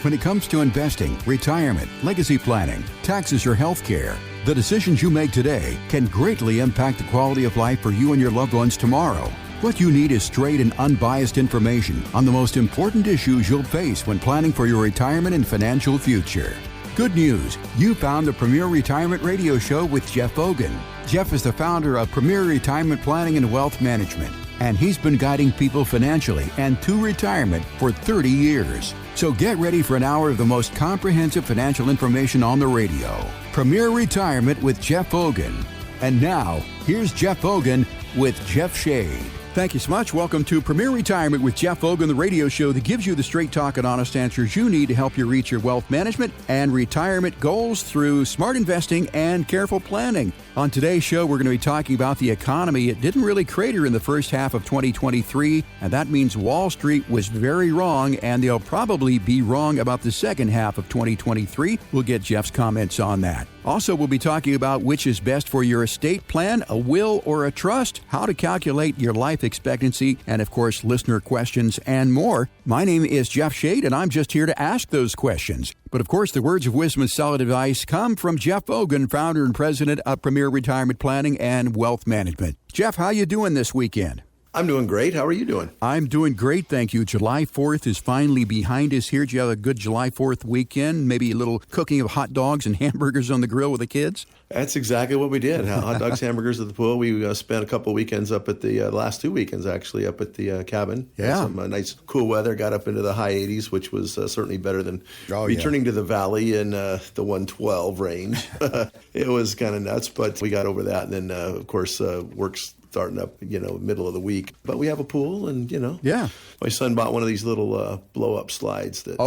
When it comes to investing, retirement, legacy planning, taxes, or health care, the decisions you make today can greatly impact the quality of life for you and your loved ones tomorrow. What you need is straight and unbiased information on the most important issues you'll face when planning for your retirement and financial future. Good news, you found the Premier Retirement Radio Show with Jeff Hogan. Jeff is the founder of Premier Retirement Planning and Wealth Management, and he's been guiding people financially and to retirement for 30 years. So get ready for an hour of the most comprehensive financial information on the radio. Premier Retirement with Jeff Hogan. And now, here's Jeff Hogan with Jeff Shade. Thank you so much. Welcome to Premier Retirement with Jeff Hogan, the radio show that gives you the straight talk and honest answers you need to help you reach your wealth management and retirement goals through smart investing and careful planning. On today's show, we're going to be talking about the economy. It didn't really crater in the first half of 2023, and that means Wall Street was very wrong, and they'll probably be wrong about the second half of 2023. We'll get Jeff's comments on that. Also, we'll be talking about which is best for your estate plan, a will or a trust, how to calculate your life expectancy, and of course, listener questions and more. My name is Jeff Shade, and I'm just here to ask those questions. But of course, the words of wisdom and solid advice come from Jeff Hogan, founder and president of Premier Retirement Planning and Wealth Management. Jeff, how you doing this weekend? I'm doing great. How are you doing? I'm doing great, thank you. July 4th is finally behind us here. Did you have a good July 4th weekend? Maybe a little cooking of hot dogs and hamburgers on the grill with the kids? That's exactly what we did. Hot dogs, hamburgers at the pool. We spent a couple of weekends up at the last 2 weekends, actually, up at the cabin. Yeah. Some nice cool weather. Got up into the high 80s, which was certainly better than returning to the valley in the 112 range. It was kind of nuts, but we got over that. And then, of course, work's starting up, middle of the week. But we have a pool, and, Yeah. My son bought one of these little blow-up slides that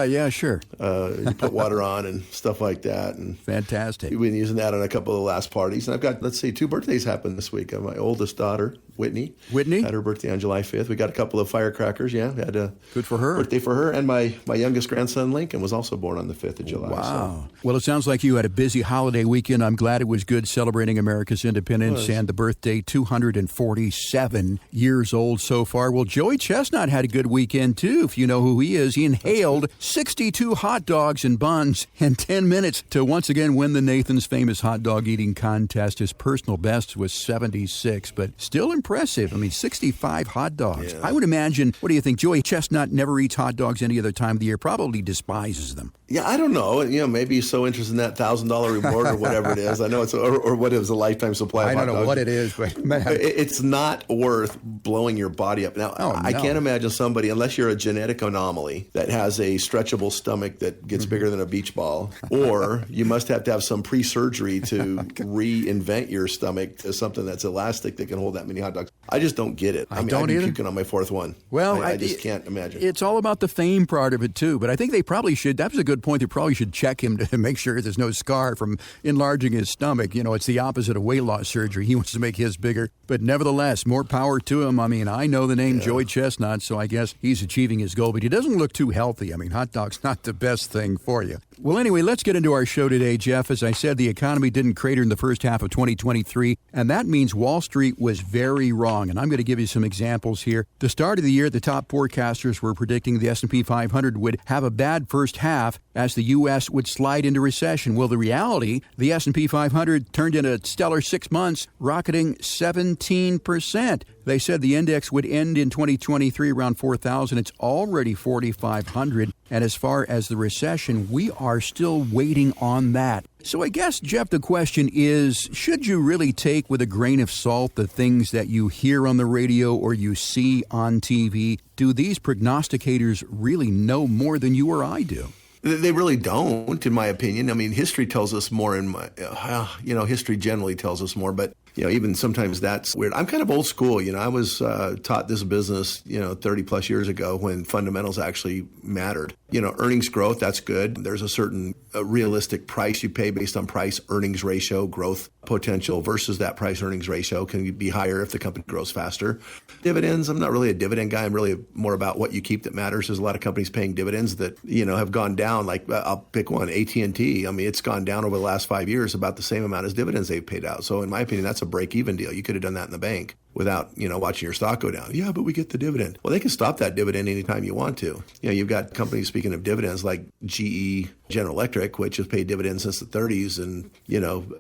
yeah, sure. You put water on and stuff like that. And Fantastic. we've been using that on a couple of the last parties. And I've got, 2 birthdays happened this week. My oldest daughter, Whitney, had her birthday on July 5th. We got a couple of firecrackers, we had a good for her. Birthday for her. And my youngest grandson, Lincoln, was also born on the 5th of July. Wow. So. Well, it sounds like you had a busy holiday weekend. I'm glad it was good, celebrating America's independence and the birthday, 247 years old so far. Well, Joey Chestnut had a good weekend, too, if you know who he is. He inhaled 62 hot dogs and buns in 10 minutes to once again win the Nathan's Famous Hot Dog Eating Contest. His personal best was 76, but still impressive. 65 hot dogs. Yeah. I would imagine, what do you think, Joey Chestnut never eats hot dogs any other time of the year, probably despises them. Yeah, I don't know. Maybe he's so interested in that $1,000 reward or whatever it is. I know it's, or what it was, a lifetime supply of hot dogs. I don't know what it is, but man. It's not worth blowing your body up. Now, I can't imagine somebody, unless you're a genetic anomaly that has a stretchable stomach that gets bigger than a beach ball, or you must have to have some pre-surgery to reinvent your stomach to something that's elastic that can hold that many hot dogs. I just don't get it. I'd be puking on my 4th one. Well, I just can't imagine. It's all about the fame part of it, too. But I think they probably should. That was a good point. They probably should check him to make sure there's no scar from enlarging his stomach. It's the opposite of weight loss surgery. He wants to make his bigger. But nevertheless, more power to him. I know the name Joey Chestnut, so I guess he's achieving his goal. But he doesn't look too healthy. Hot dog's not the best thing for you. Well, anyway, let's get into our show today, Jeff. As I said, the economy didn't crater in the first half of 2023, and that means Wall Street was very wrong. And I'm going to give you some examples here. The start of the year, the top forecasters were predicting the S&P 500 would have a bad first half as the U.S. would slide into recession. Well, the reality, the S&P 500 turned in a stellar 6 months, rocketing 17%. They said the index would end in 2023 around 4,000. It's already 4,500. And as far as the recession, we are still waiting on that. So I guess, Jeff, the question is, should you really take with a grain of salt the things that you hear on the radio or you see on TV? Do these prognosticators really know more than you or I do? They really don't, in my opinion. History tells us more. History generally tells us more, but even sometimes that's weird. I'm kind of old school. I was taught this business, 30 plus years ago when fundamentals actually mattered. Earnings growth, that's good. There's a certain realistic price you pay based on price earnings ratio, growth potential versus that price earnings ratio can be higher if the company grows faster. Dividends, I'm not really a dividend guy. I'm really more about what you keep that matters. There's a lot of companies paying dividends that, have gone down. Like I'll pick one, AT&T. It's gone down over the last 5 years about the same amount as dividends they've paid out. So in my opinion, that's a break-even deal. You could have done that in the bank. without, watching your stock go down. Yeah, but we get the dividend. Well, they can stop that dividend anytime you want to. You've got companies, speaking of dividends, like GE, General Electric, which has paid dividends since the 30s. And,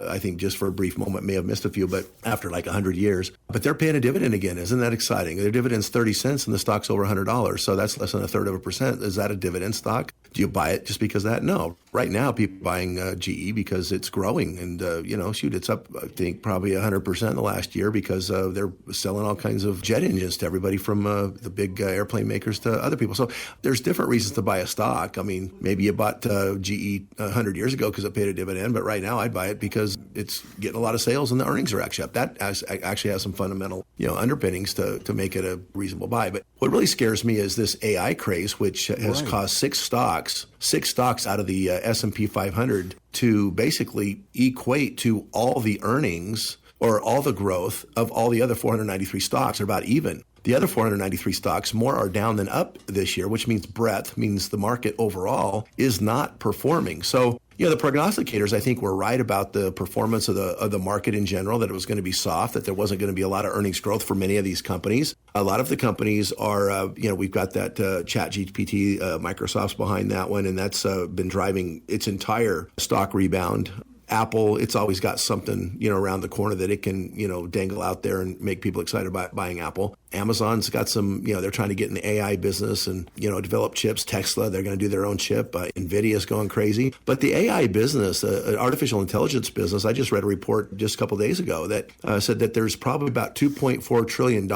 I think just for a brief moment may have missed a few, but after like 100 years. But they're paying a dividend again. Isn't that exciting? Their dividend's 30 cents and the stock's over $100. So that's less than 1/3%. Is that a dividend stock? Do you buy it just because of that? No. Right now, people are buying GE because it's growing. And, it's up, I think, probably 100% in the last year because they're selling all kinds of jet engines to everybody from the big airplane makers to other people. So there's different reasons to buy a stock. I mean, maybe you bought GE 100 years ago because it paid a dividend, but right now I'd buy it because it's getting a lot of sales and the earnings are actually up. That actually has some fundamental, underpinnings to make it a reasonable buy. But what really scares me is this AI craze, which has caused six stocks out of the S&P 500 to basically equate to all the earnings or all the growth of all the other 493 stocks are about even. The other 493 stocks, more are down than up this year, which means breadth, means the market overall is not performing. So, the prognosticators, I think, were right about the performance of the market in general, that it was going to be soft, that there wasn't going to be a lot of earnings growth for many of these companies. A lot of the companies are, we've got that ChatGPT, Microsoft's behind that one, and that's been driving its entire stock rebound. Apple, it's always got something, around the corner that it can, dangle out there and make people excited about buying Apple. Amazon's got some, they're trying to get in the AI business and, develop chips. Tesla, they're going to do their own chip. NVIDIA's going crazy. But the AI business, artificial intelligence business, I just read a report just a couple of days ago that said that there's probably about $2.4 trillion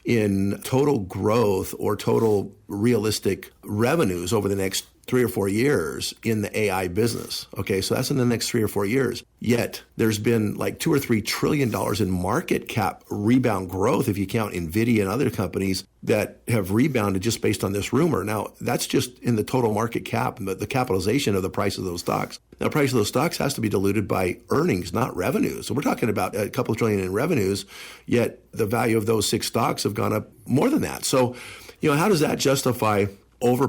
in total growth or total realistic revenues over the next 3 or 4 years in the AI business. Okay, so that's in the next 3 or 4 years. Yet there's been like $2 or $3 trillion in market cap rebound growth if you count NVIDIA and other companies that have rebounded just based on this rumor. Now, that's just in the total market cap, the capitalization of the price of those stocks. Now, the price of those stocks has to be diluted by earnings, not revenues. So we're talking about a couple of trillion in revenues, yet the value of those 6 stocks have gone up more than that. So, how does that justify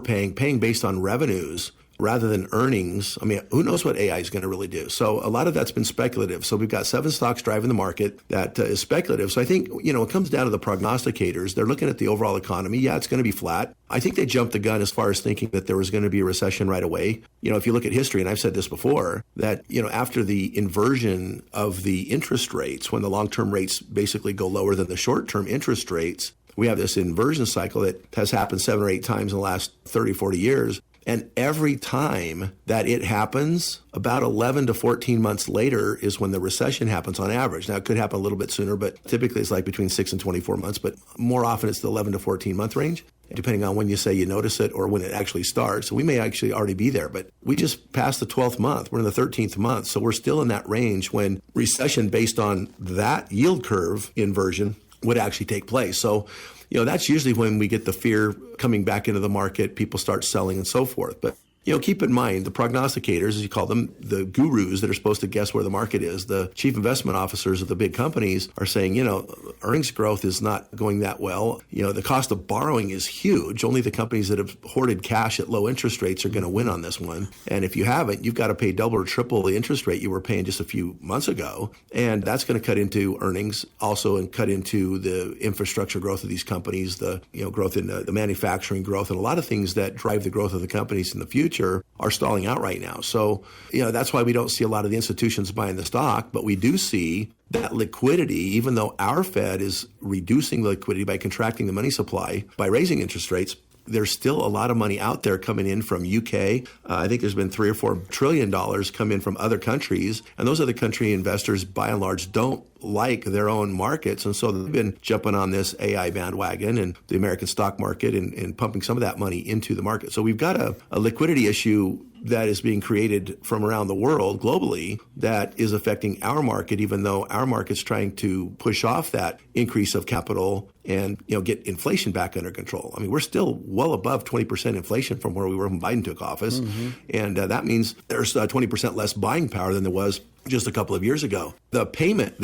paying based on revenues rather than earnings? I mean, who knows what AI is going to really do? So a lot of that's been speculative. So we've got 7 stocks driving the market that is speculative. So I think, it comes down to the prognosticators. They're looking at the overall economy. Yeah, it's going to be flat. I think they jumped the gun as far as thinking that there was going to be a recession right away. If you look at history, and I've said this before, that, after the inversion of the interest rates, when the long-term rates basically go lower than the short-term interest rates, we have this inversion cycle that has happened 7 or 8 times in the last 30, 40 years. And every time that it happens, about 11 to 14 months later is when the recession happens on average. Now, it could happen a little bit sooner, but typically it's like between 6 and 24 months. But more often it's the 11 to 14 month range, depending on when you say you notice it or when it actually starts. So we may actually already be there, but we just passed the 12th month. We're in the 13th month. So we're still in that range when recession based on that yield curve inversion would actually take place. So, that's usually when we get the fear coming back into the market, people start selling and so forth. But, keep in mind, the prognosticators, as you call them, the gurus that are supposed to guess where the market is, the chief investment officers of the big companies are saying, earnings growth is not going that well. The cost of borrowing is huge. Only the companies that have hoarded cash at low interest rates are going to win on this one. And if you haven't, you've got to pay double or triple the interest rate you were paying just a few months ago. And that's going to cut into earnings also and cut into the infrastructure growth of these companies, the growth in the manufacturing growth, and a lot of things that drive the growth of the companies in the future are stalling out right now. So, that's why we don't see a lot of the institutions buying the stock, but we do see that liquidity, even though our Fed is reducing the liquidity by contracting the money supply, by raising interest rates, there's still a lot of money out there coming in from UK. I think there's been $3 or $4 trillion come in from other countries. And those other country investors, by and large, don't like their own markets. And so they've been jumping on this AI bandwagon and the American stock market and pumping some of that money into the market. So we've got a liquidity issue that is being created from around the world globally that is affecting our market, even though our market's trying to push off that increase of capital and get inflation back under control. I mean, we're still well above 20% inflation from where we were when Biden took office. Mm-hmm. And that means there's 20% less buying power than there was just a couple of years ago. The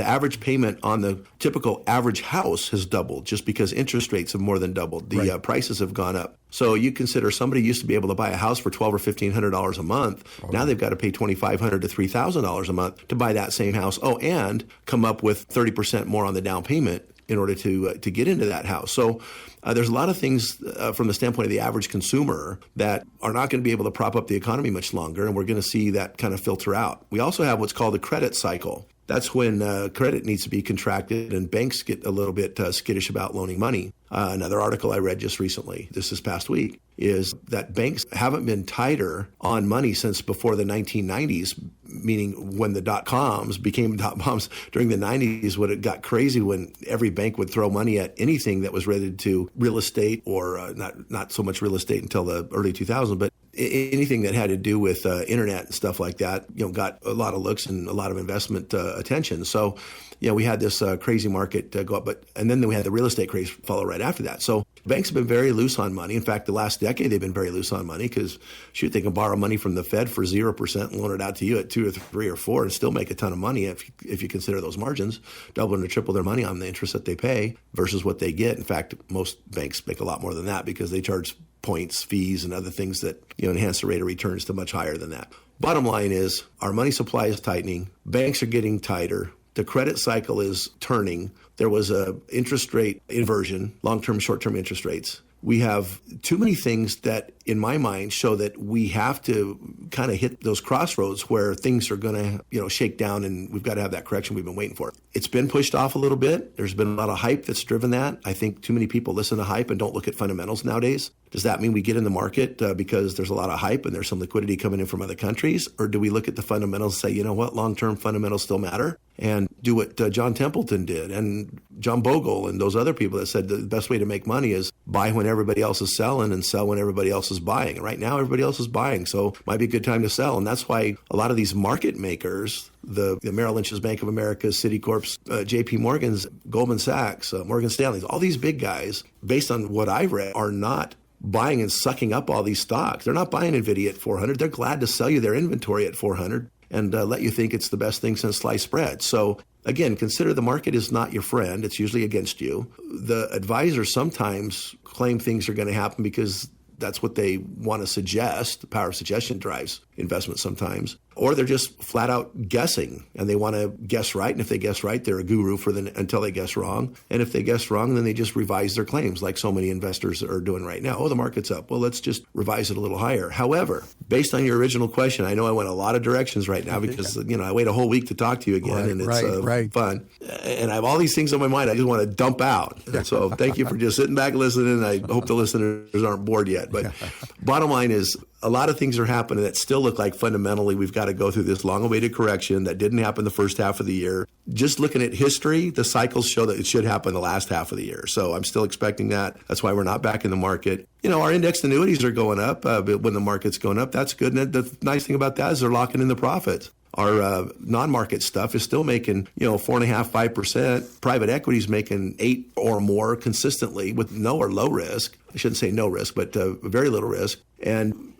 average payment on the typical average house has doubled just because interest rates have more than doubled. The prices have gone up. So you consider somebody used to be able to buy a house for $1,200 or $1,500 a month. Oh. Now they've got to pay $2,500 to $3,000 a month to buy that same house. Oh, and come up with 30% more on the down payment in order to get into that house. So there's a lot of things from the standpoint of the average consumer that are not going to be able to prop up the economy much longer, and we're going to see that kind of filter out. We also have what's called a credit cycle. That's when credit needs to be contracted and banks get a little bit skittish about loaning money. Another article I read just recently, this past week, is that banks haven't been tighter on money since before the 1990s, meaning when the dot-coms became dot-bombs during the 90s, when it got crazy when every bank would throw money at anything that was related to real estate, or not so much real estate until the early 2000s, but anything that had to do with internet and stuff like that, got a lot of looks and a lot of investment attention. So, we had this crazy market go up, and then we had the real estate craze follow right after that. So banks have been very loose on money. In fact, the last decade they've been very loose on money because, they can borrow money from the Fed for 0% and loan it out to you at 2 or 3 or 4 and still make a ton of money if you consider those margins, double or triple their money on the interest that they pay versus what they get. In fact, most banks make a lot more than that because they charge points, fees, and other things that enhance the rate of returns to much higher than that. Bottom line is our money supply is tightening. Banks are getting tighter. The credit cycle is turning. There was a interest rate inversion, long-term, short-term interest rates. We have too many things that, in my mind, show that we have to kind of hit those crossroads where things are going to, shake down, and we've got to have that correction we've been waiting for. It's been pushed off a little bit. There's been a lot of hype that's driven that. I think too many people listen to hype and don't look at fundamentals nowadays. Does that mean we get in the market because there's a lot of hype and there's some liquidity coming in from other countries? Or do we look at the fundamentals and say, you know what, long-term fundamentals still matter? And do what John Templeton did and John Bogle and those other people that said the best way to make money is buy when everybody else is selling and sell when everybody else is buying. And right now, everybody else is buying, so it might be a good time to sell. And that's why a lot of these market makers, the Merrill Lynch's, Bank of America, Citicorp's, J.P. Morgan's, Goldman Sachs, Morgan Stanley's, all these big guys, based on what I've read, are not buying and sucking up all these stocks. They're not buying NVIDIA at 400. They're glad to sell you their inventory at 400 and let you think it's the best thing since sliced bread. So again, consider the market is not your friend. It's usually against you. The advisors sometimes claim things are going to happen because that's what they want to suggest. The power of suggestion drives investment sometimes. Or they're just flat out guessing and they want to guess right. And if they guess right, they're a guru until they guess wrong. And if they guess wrong, then they just revise their claims like so many investors are doing right now. Oh, the market's up. Well, let's just revise it a little higher. However, based on your original question, I know I went a lot of directions right now because, I wait a whole week to talk to you again and it's fun. And I have all these things on my mind I just want to dump out. And so thank you for just sitting back and listening. I hope the listeners aren't bored yet. But bottom line is, a lot of things are happening that still look like fundamentally we've got to go through this long-awaited correction that didn't happen the first half of the year. Just looking at history, the cycles show that it should happen the last half of the year. So I'm still expecting that. That's why we're not back in the market. Our indexed annuities are going up but when the market's going up. That's good. And the nice thing about that is they're locking in the profits. Our non-market stuff is still making, 4.5%, 5%. Private equity is making 8 or more consistently with no or low risk. I shouldn't say no risk, but very little risk. And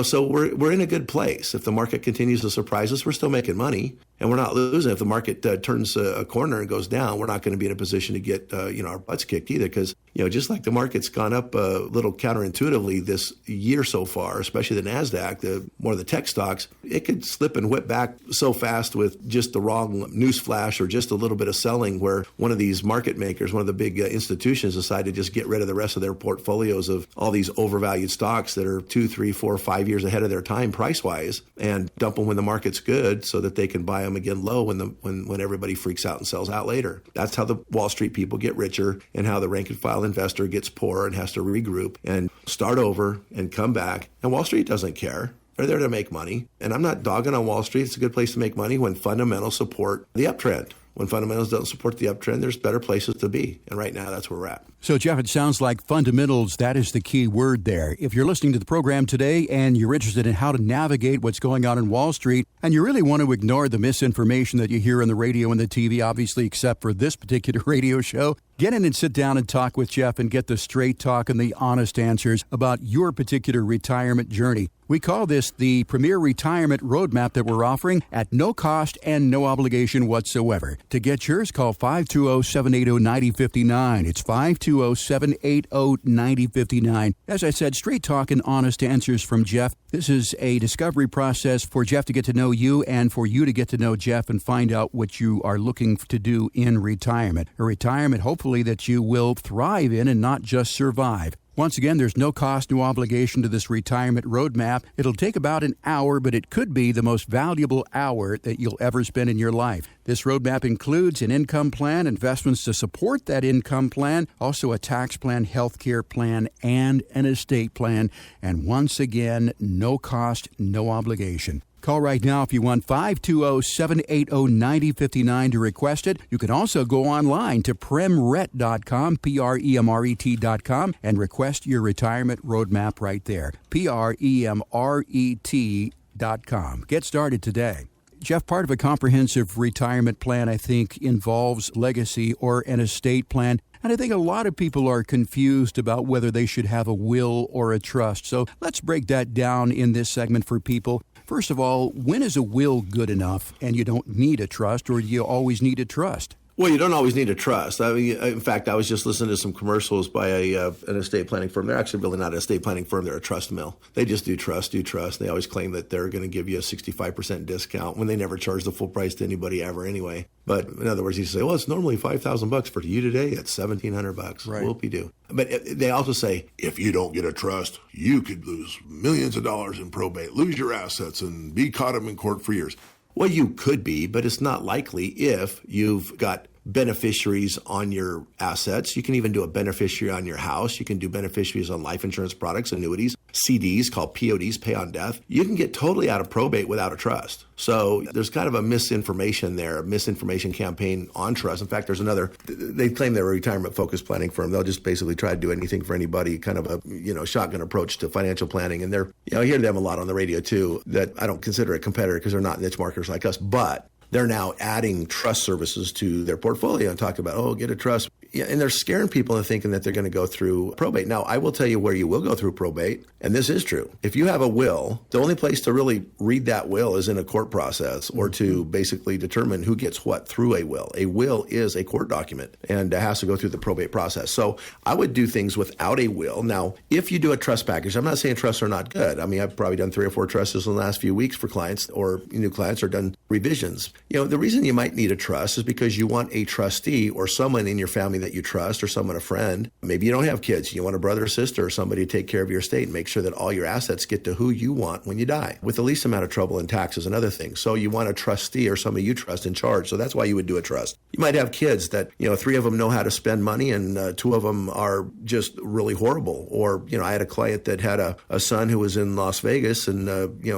so we're in a good place. If the market continues to surprise us, we're still making money and we're not losing. If the market turns a corner and goes down, we're not going to be in a position to get, our butts kicked either. Because, just like the market's gone up a little counterintuitively this year so far, especially the NASDAQ, more of the tech stocks, it could slip and whip back so fast with just the wrong news flash or just a little bit of selling where one of these market makers, one of the big institutions decide to just get rid of the rest of their portfolios of all these overvalued stocks that are 2, 3, 4, 5 years ahead of their time price-wise and dump them when the market's good so that they can buy them again low when everybody freaks out and sells out later. That's how the Wall Street people get richer and how the rank and file investor gets poorer and has to regroup and start over and come back. And Wall Street doesn't care. They're there to make money. And I'm not dogging on Wall Street. It's a good place to make money when fundamentals support the uptrend. When fundamentals don't support the uptrend, there's better places to be. And right now, that's where we're at. So, Jeff, it sounds like fundamentals, that is the key word there. If you're listening to the program today and you're interested in how to navigate what's going on in Wall Street, and you really want to ignore the misinformation that you hear on the radio and the TV, obviously, except for this particular radio show, get in and sit down and talk with Jeff and get the straight talk and the honest answers about your particular retirement journey. We call this the Premier Retirement Roadmap that we're offering at no cost and no obligation whatsoever. To get yours, call 520-780-9059. It's 520-780-9059. As I said, straight talk and honest answers from Jeff. This is a discovery process for Jeff to get to know you and for you to get to know Jeff and find out what you are looking to do in retirement. A retirement, hopefully, hopefully that you will thrive in and not just survive. Once again, there's no cost, no obligation to this retirement roadmap. It'll take about an hour, but it could be the most valuable hour that you'll ever spend in your life. This roadmap includes an income plan, investments to support that income plan, also a tax plan, health care plan, and an estate plan. And once again, no cost, no obligation. Call right now if you want, 520-780-9059 to request it. You can also go online to premret.com, Premret.com, and request your retirement roadmap right there, Premret.com. Get started today. Jeff, part of a comprehensive retirement plan, I think, involves legacy or an estate plan. And I think a lot of people are confused about whether they should have a will or a trust. So let's break that down in this segment for people. First of all, when is a will good enough and you don't need a trust, or do you always need a trust? Well, you don't always need a trust. I mean, in fact, I was just listening to some commercials by an estate planning firm. They're actually really not an estate planning firm. They're a trust mill. They just do trust. They always claim that they're going to give you a 65% discount when they never charge the full price to anybody ever anyway. But in other words, you say, well, it's normally $5,000 for you today. It's $1,700. Right. Whoopie-doo. But they also say, if you don't get a trust, you could lose millions of dollars in probate, lose your assets, and be caught up in court for years. Well, you could be, but it's not likely if you've got beneficiaries on your assets. You can even do a beneficiary on your house. You can do beneficiaries on life insurance products, annuities, CDs called PODs, pay on death. You can get totally out of probate without a trust. So there's kind of a misinformation there, a misinformation campaign on trust. In fact, they claim they're a retirement-focused planning firm. They'll just basically try to do anything for anybody, kind of a, shotgun approach to financial planning. And I hear them a lot on the radio too, that I don't consider a competitor because they're not niche marketers like us, but they're now adding trust services to their portfolio and talk about, get a trust. Yeah, and they're scaring people into thinking that they're going to go through probate. Now, I will tell you where you will go through probate, and this is true. If you have a will, the only place to really read that will is in a court process or to basically determine who gets what through a will. A will is a court document, and it has to go through the probate process. So I would do things without a will. Now, if you do a trust package, I'm not saying trusts are not good. I mean, I've probably done 3 or 4 trusts in the last few weeks for clients or new clients, or done revisions. The reason you might need a trust is because you want a trustee or someone in your family that you trust, or someone, a friend. Maybe you don't have kids. You want a brother or sister or somebody to take care of your estate and make sure that all your assets get to who you want when you die, with the least amount of trouble in taxes and other things. So you want a trustee or somebody you trust in charge. So that's why you would do a trust. You might have kids that, 3 of them know how to spend money and 2 of them are just really horrible. Or, I had a client that had a son who was in Las Vegas and,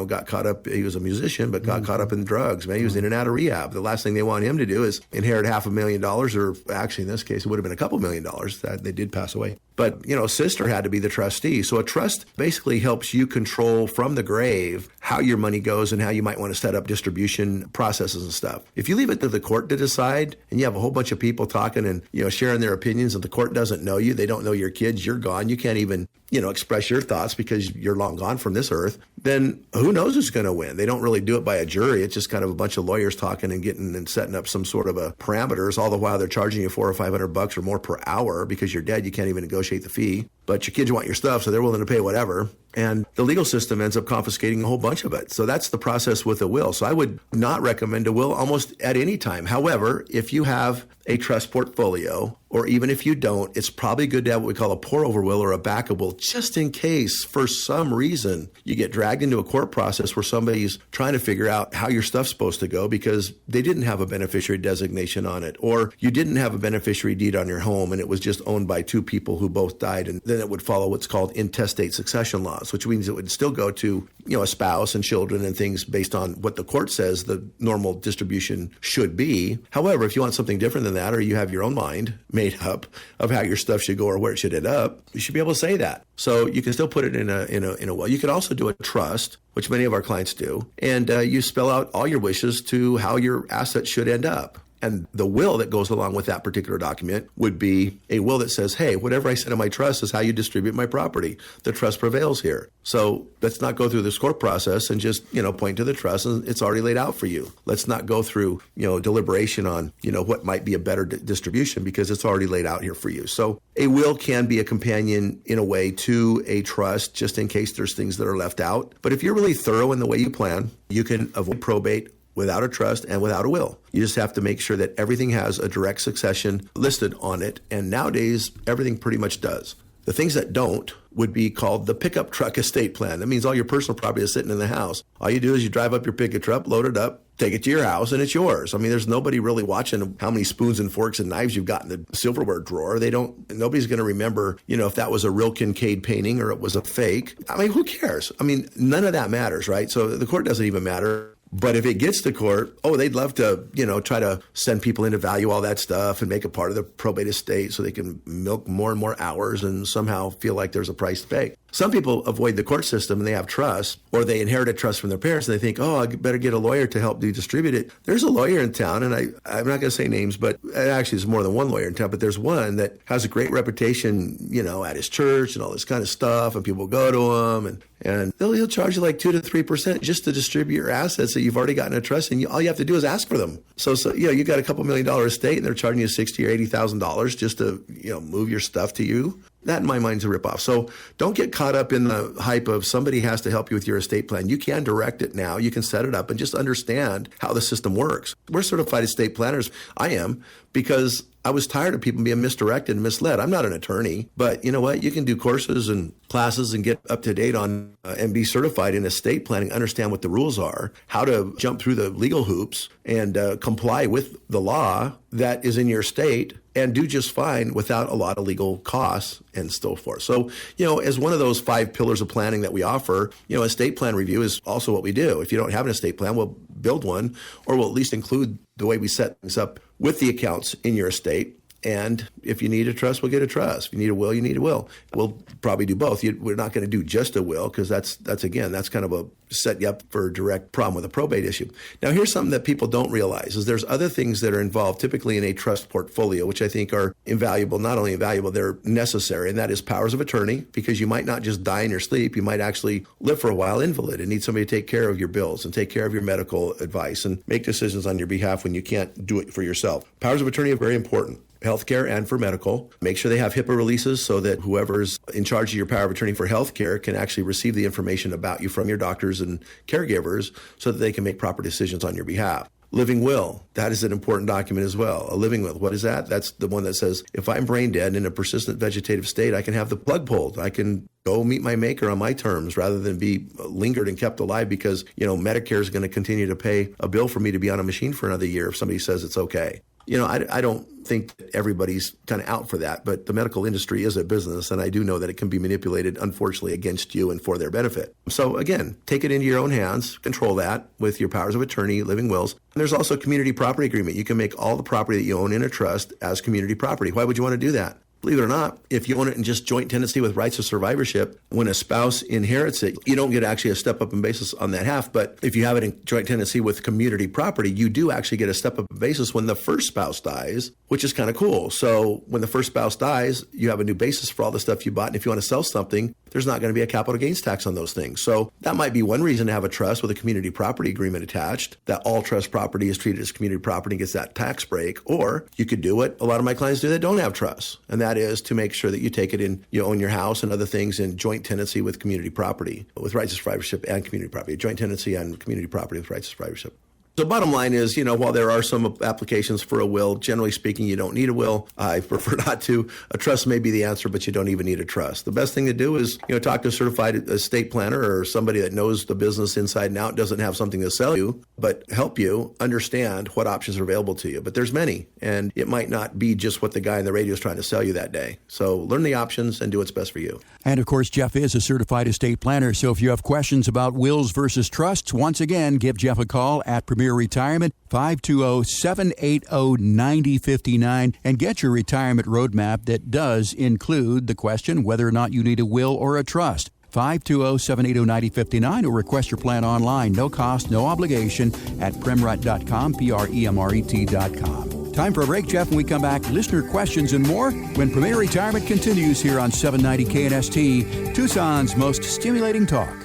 got caught up. He was a musician, but got caught up in drugs. Man, he was in and out of rehab. The last thing they want him to do is inherit $500,000, or actually in this case, it would have been a couple $2 million that they did pass away. But, sister had to be the trustee. So a trust basically helps you control from the grave how your money goes and how you might want to set up distribution processes and stuff. If you leave it to the court to decide, and you have a whole bunch of people talking and, sharing their opinions, and the court doesn't know you, they don't know your kids, you're gone, you can't even, express your thoughts because you're long gone from this earth, then who knows who's going to win? They don't really do it by a jury. It's just kind of a bunch of lawyers talking and getting and setting up some sort of a parameters, all the while they're charging you $400 or $500 or more per hour because you're dead. You can't even negotiate the fee, but your kids want your stuff, so they're willing to pay whatever. And the legal system ends up confiscating a whole bunch of it. So that's the process with a will. So I would not recommend a will almost at any time. However, if you have a trust portfolio, or even if you don't, it's probably good to have what we call a pour-over will or a backup will, just in case for some reason you get dragged into a court process where somebody's trying to figure out how your stuff's supposed to go because they didn't have a beneficiary designation on it, or you didn't have a beneficiary deed on your home and it was just owned by 2 people who both died, and then it would follow what's called intestate succession laws, which means it would still go to, a spouse and children and things based on what the court says the normal distribution should be. However, if you want something different than that, or you have your own mind made up of how your stuff should go or where it should end up, you should be able to say that. So you can still put it in a will. You could also do a trust, which many of our clients do, and you spell out all your wishes to how your assets should end up. And the will that goes along with that particular document would be a will that says, hey, whatever I said in my trust is how you distribute my property. The trust prevails here. So let's not go through this court process and just, point to the trust, and it's already laid out for you. Let's not go through, deliberation on, what might be a better distribution because it's already laid out here for you. So a will can be a companion in a way to a trust, just in case there's things that are left out. But if you're really thorough in the way you plan, you can avoid probate without a trust and without a will. You just have to make sure that everything has a direct succession listed on it. And nowadays, everything pretty much does. The things that don't would be called the pickup truck estate plan. That means all your personal property is sitting in the house. All you do is you drive up your pickup truck, load it up, take it to your house, and it's yours. I mean, there's nobody really watching how many spoons and forks and knives you've got in the silverware drawer. Nobody's going to remember, if that was a real Kincaid painting or it was a fake. I mean, who cares? I mean, none of that matters, right? So the court doesn't even matter. But if it gets to court, they'd love to, try to send people in to value all that stuff and make it part of the probate estate so they can milk more and more hours and somehow feel like there's a price to pay. Some people avoid the court system and they have trust, or they inherit a trust from their parents and they think, I better get a lawyer to help distribute it. There's a lawyer in town, and I'm not going to say names, but actually there's more than one lawyer in town, but there's one that has a great reputation, at his church and all this kind of stuff, and people go to him and he'll charge you like 2 to 3% just to distribute your assets that you've already gotten a trust, and all you have to do is ask for them. So you got a couple $1 million estate and they're charging you $60,000 or $80,000 just to move your stuff to you. That in my mind is a ripoff. So don't get caught up in the hype of somebody has to help you with your estate plan. You can direct it now. You can set it up and just understand how the system works. We're certified estate planners. I am, because I was tired of people being misdirected and misled. I'm not an attorney, but you know what? You can do courses and classes and get up to date on and be certified in estate planning, understand what the rules are, how to jump through the legal hoops and comply with the law that is in your state, and do just fine without a lot of legal costs and so forth. So, as one of those 5 pillars of planning that we offer, estate plan review is also what we do. If you don't have an estate plan, we'll build one, or we'll at least include the way we set things up with the accounts in your estate. And if you need a trust, we'll get a trust. If you need a will, you need a will. We'll probably do both. We're not going to do just a will, because that's kind of a set you up for a direct problem with a probate issue. Now, here's something that people don't realize is there's other things that are involved typically in a trust portfolio, which I think are invaluable. Not only invaluable, they're necessary, and that is powers of attorney, because you might not just die in your sleep. You might actually live for a while invalid and need somebody to take care of your bills and take care of your medical advice and make decisions on your behalf when you can't do it for yourself. Powers of attorney are very important. Healthcare and for medical. Make sure they have HIPAA releases so that whoever's in charge of your power of attorney for healthcare can actually receive the information about you from your doctors and caregivers so that they can make proper decisions on your behalf. Living will, that is an important document as well. A living will, what is that? That's the one that says, if I'm brain dead and in a persistent vegetative state, I can have the plug pulled. I can go meet my maker on my terms rather than be lingered and kept alive because, Medicare is going to continue to pay a bill for me to be on a machine for another year if somebody says it's okay. I don't think that everybody's kind of out for that, but the medical industry is a business, and I do know that it can be manipulated, unfortunately, against you and for their benefit. So again, take it into your own hands, control that with your powers of attorney, living wills. And there's also a community property agreement. You can make all the property that you own in a trust as community property. Why would you want to do that? Believe it or not, if you own it in just joint tenancy with rights of survivorship, when a spouse inherits it, you don't get actually a step-up in basis on that half. But if you have it in joint tenancy with community property, you do actually get a step-up in basis when the first spouse dies, which is kind of cool. So when the first spouse dies, you have a new basis for all the stuff you bought. And if you want to sell something, there's not going to be a capital gains tax on those things. So that might be one reason to have a trust with a community property agreement attached, that all trust property is treated as community property and gets that tax break. Or you could do what a lot of my clients do that don't have trusts, and that is to make sure that you take it in, you own your house and other things in joint tenancy with community property, with rights of survivorship and community property, joint tenancy and community property with rights of survivorship. So bottom line is, while there are some applications for a will, generally speaking, you don't need a will. I prefer not to. A trust may be the answer, but you don't even need a trust. The best thing to do is, talk to a certified estate planner or somebody that knows the business inside and out, doesn't have something to sell you, but help you understand what options are available to you. But there's many, and it might not be just what the guy on the radio is trying to sell you that day. So learn the options and do what's best for you. And of course, Jeff is a certified estate planner. So if you have questions about wills versus trusts, once again, give Jeff a call at Premier Retirement, 520-780-9059, and get your retirement roadmap that does include the question whether or not you need a will or a trust. 520-780-9059, or request your plan online. No cost, no obligation at premret.com, PREMRET.com. Time for a break, Jeff. When we come back, listener questions and more when Premier Retirement continues here on 790 KNST, Tucson's most stimulating talk.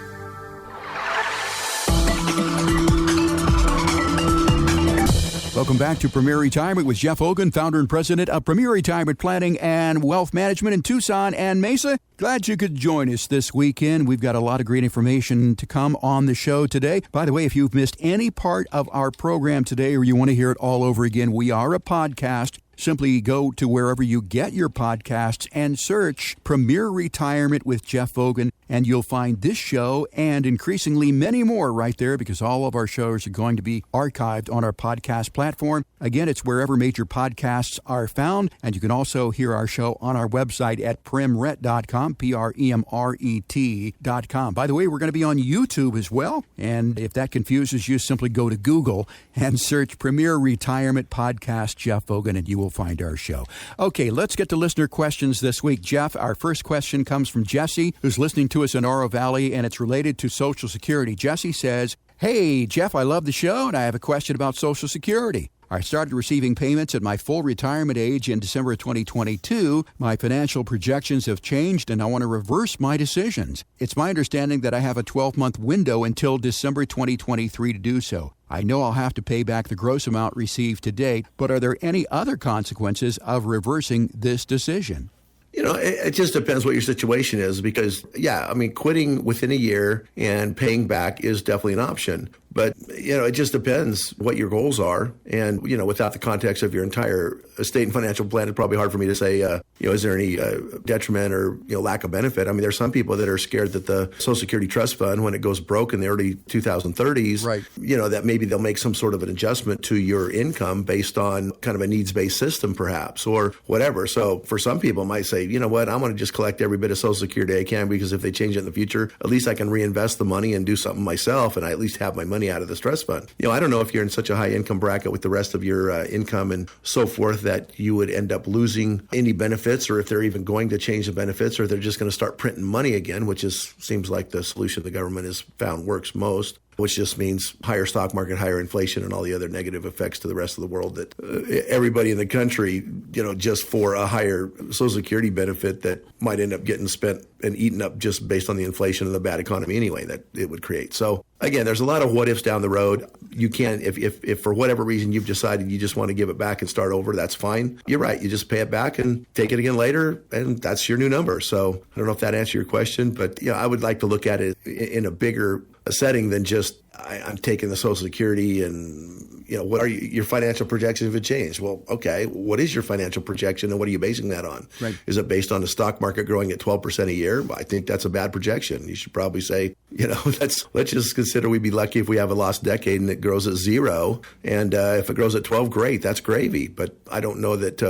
Welcome back to Premier Retirement with Jeff Hogan, founder and president of Premier Retirement Planning and Wealth Management in Tucson and Mesa. Glad you could join us this weekend. We've got a lot of great information to come on the show today. By the way, if you've missed any part of our program today or you want to hear it all over again, we are a podcast. Simply go to wherever you get your podcasts and search Premier Retirement with Jeff Hogan, and you'll find this show and increasingly many more right there, because all of our shows are going to be archived on our podcast platform. Again, it's wherever major podcasts are found, and you can also hear our show on our website at premret.com, PREMRET.com. By the way, we're going to be on YouTube as well, and if that confuses you, simply go to Google and search Premier Retirement Podcast Jeff Hogan, and you will find our show. Okay, let's get to listener questions this week. Jeff, our first question comes from Jesse, who's listening to us in Oro Valley, and it's related to Social Security. Jesse says, "Hey, Jeff, I love the show, and I have a question about Social Security. I started receiving payments at my full retirement age in December 2022. My financial projections have changed, and I want to reverse my decisions. It's my understanding that I have a 12-month window until December 2023 to do so. I know I'll have to pay back the gross amount received to date, but are there any other consequences of reversing this decision?" You know, it just depends what your situation is, because, quitting within a year and paying back is definitely an option. But, it just depends what your goals are. And, without the context of your entire estate and financial plan, it's probably hard for me to say, is there any detriment or, lack of benefit? I mean, there's some people that are scared that the Social Security Trust Fund, when it goes broke in the early 2030s, right, that maybe they'll make some sort of an adjustment to your income based on kind of a needs-based system, perhaps, or whatever. So for some people might say, you know what, I'm going to just collect every bit of Social Security I can, because if they change it in the future, at least I can reinvest the money and do something myself, and I at least have my money out of the trust fund. I don't know if you're in such a high income bracket with the rest of your income and so forth that you would end up losing any benefits, or if they're even going to change the benefits, or they're just going to start printing money again, which seems like the solution the government has found works most, which just means higher stock market, higher inflation, and all the other negative effects to the rest of the world that everybody in the country, just for a higher Social Security benefit that might end up getting spent and eaten up just based on the inflation and the bad economy anyway that it would create. So again, there's a lot of what ifs down the road. You can, if for whatever reason you've decided you just want to give it back and start over, that's fine. You're right. You just pay it back and take it again later, and that's your new number. So I don't know if that answered your question, but I would like to look at it in a bigger setting than just I'm taking the Social Security and what are your financial projections have changed? Well, okay, what is your financial projection and what are you basing that on? Right. Is it based on the stock market growing at 12% a year? I think that's a bad projection. You should probably say, let's just consider we'd be lucky if we have a lost decade and it grows at 0. And if it grows at 12, great, that's gravy. But I don't know that I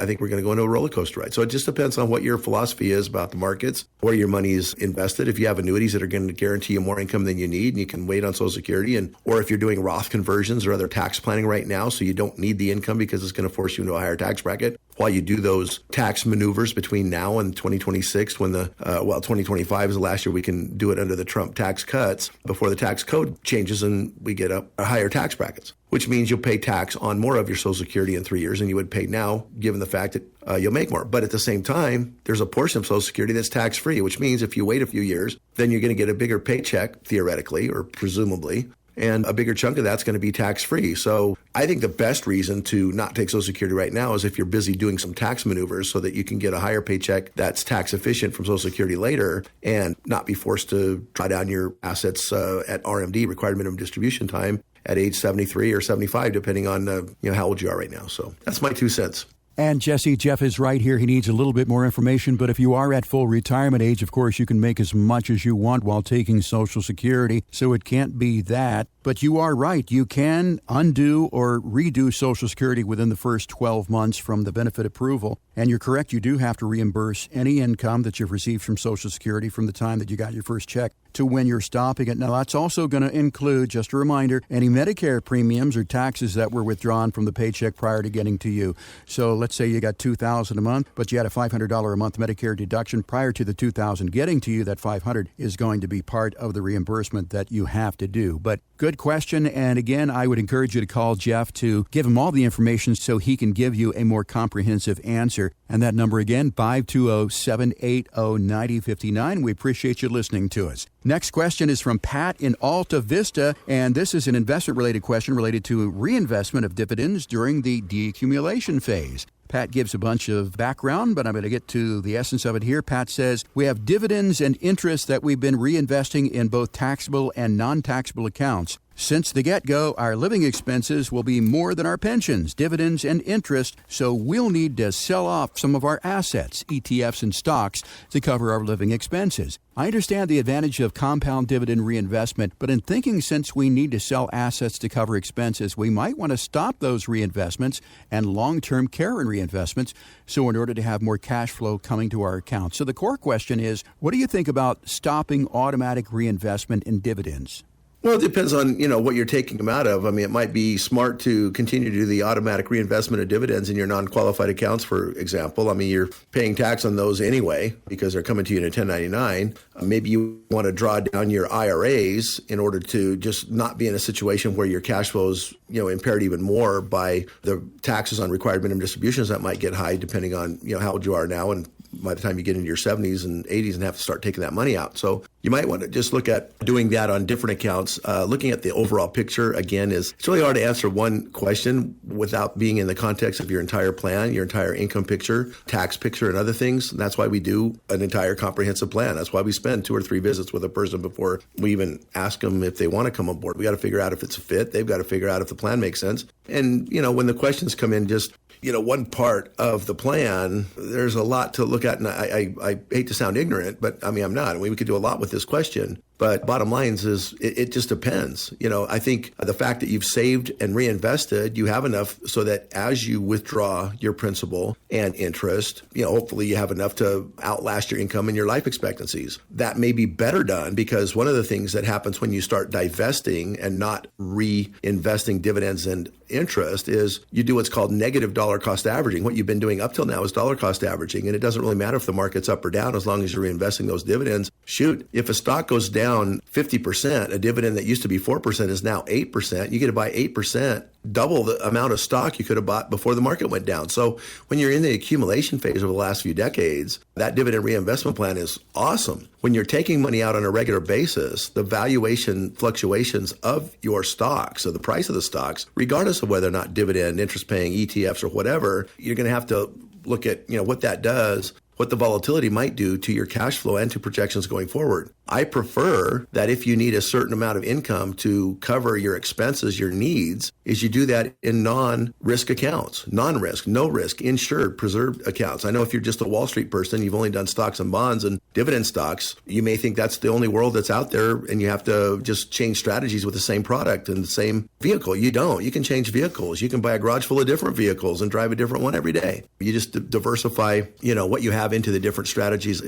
think we're going to go into a roller coaster ride. So it just depends on what your philosophy is about the markets, where your money is invested. If you have annuities that are going to guarantee you more income than you need, and you can wait on Social Security, or if you're doing Roth conversions or other tax planning right now, so you don't need the income because it's going to force you into a higher tax bracket, while you do those tax maneuvers between now and 2026, when 2025 is the last year we can do it under the Trump tax cuts, before the tax code changes and we get a higher tax brackets, which means you'll pay tax on more of your Social Security in 3 years than you would pay now, given the fact that you'll make more. But at the same time, there's a portion of Social Security that's tax-free, which means if you wait a few years, then you're going to get a bigger paycheck, theoretically, or presumably, and a bigger chunk of that's going to be tax-free. So I think the best reason to not take Social Security right now is if you're busy doing some tax maneuvers so that you can get a higher paycheck that's tax efficient from Social Security later, and not be forced to draw down your assets at RMD, required minimum distribution time, at age 73 or 75, depending on how old you are right now. So that's my 2 cents. And Jesse, Jeff is right here. He needs a little bit more information, but if you are at full retirement age, of course, you can make as much as you want while taking Social Security, so it can't be that. But you are right. You can undo or redo Social Security within the first 12 months from the benefit approval. And you're correct, you do have to reimburse any income that you've received from Social Security from the time that you got your first check to when you're stopping it. Now, that's also going to include, just a reminder, any Medicare premiums or taxes that were withdrawn from the paycheck prior to getting to you. So let's say you got $2,000 a month, but you had a $500 a month Medicare deduction prior to the $2,000 getting to you. That $500 is going to be part of the reimbursement that you have to do. But good question. And again, I would encourage you to call Jeff to give him all the information so he can give you a more comprehensive answer. later. And that number again, 520-780-9059. We appreciate you listening to us. Next question is from Pat in Alta Vista, and this is an investment-related question related to reinvestment of dividends during the deaccumulation phase. Pat gives a bunch of background, but I'm going to get to the essence of it here. Pat says, we have dividends and interest that we've been reinvesting in both taxable and non-taxable accounts. Since the get-go, our living expenses will be more than our pensions, dividends, and interest, so we'll need to sell off some of our assets, ETFs and stocks, to cover our living expenses. I understand the advantage of compound dividend reinvestment, but in thinking since we need to sell assets to cover expenses, we might want to stop those reinvestments and long-term care and reinvestments, so in order to have more cash flow coming to our account. So the core question is, what do you think about stopping automatic reinvestment in dividends? Well, it depends on, what you're taking them out of. I mean, it might be smart to continue to do the automatic reinvestment of dividends in your non-qualified accounts, for example. I mean, you're paying tax on those anyway because they're coming to you in a 1099. Maybe you want to draw down your IRAs in order to just not be in a situation where your cash flows, impaired even more by the taxes on required minimum distributions that might get high depending on, how old you are now and by the time you get into your 70s and 80s and have to start taking that money out. So you might want to just look at doing that on different accounts. Looking at the overall picture, again, it's really hard to answer one question without being in the context of your entire plan, your entire income picture, tax picture, and other things. And that's why we do an entire comprehensive plan. That's why we spend 2 or 3 visits with a person before we even ask them if they want to come on board. We got to figure out if it's a fit. They've got to figure out if the plan makes sense. And, when the questions come in, just one part of the plan, there's a lot to look at. And I hate to sound ignorant, but I mean, I'm not. I mean, we could do a lot with this question. But bottom line is it just depends. I think the fact that you've saved and reinvested, you have enough so that as you withdraw your principal and interest, hopefully you have enough to outlast your income and your life expectancies. That may be better done because one of the things that happens when you start divesting and not reinvesting dividends and interest is you do what's called negative dollar cost averaging. What you've been doing up till now is dollar cost averaging, and it doesn't really matter if the market's up or down as long as you're reinvesting those dividends. Shoot, if a stock goes down 50%, a dividend that used to be 4% is now 8%. You get to buy 8%, double the amount of stock you could have bought before the market went down. So when you're in the accumulation phase over the last few decades, that dividend reinvestment plan is awesome. When you're taking money out on a regular basis, the valuation fluctuations of your stocks, of the price of the stocks, regardless of whether or not dividend, interest paying ETFs or whatever, you're going to have to look at, what that does, what the volatility might do to your cash flow and to projections going forward. I prefer that if you need a certain amount of income to cover your expenses, your needs, is you do that in non-risk accounts, non-risk, no risk, insured, preserved accounts. I know if you're just a Wall Street person, you've only done stocks and bonds and dividend stocks, you may think that's the only world that's out there and you have to just change strategies with the same product and the same vehicle. You don't. You can change vehicles. You can buy a garage full of different vehicles and drive a different one every day. You just diversify, what you have into the different strategies,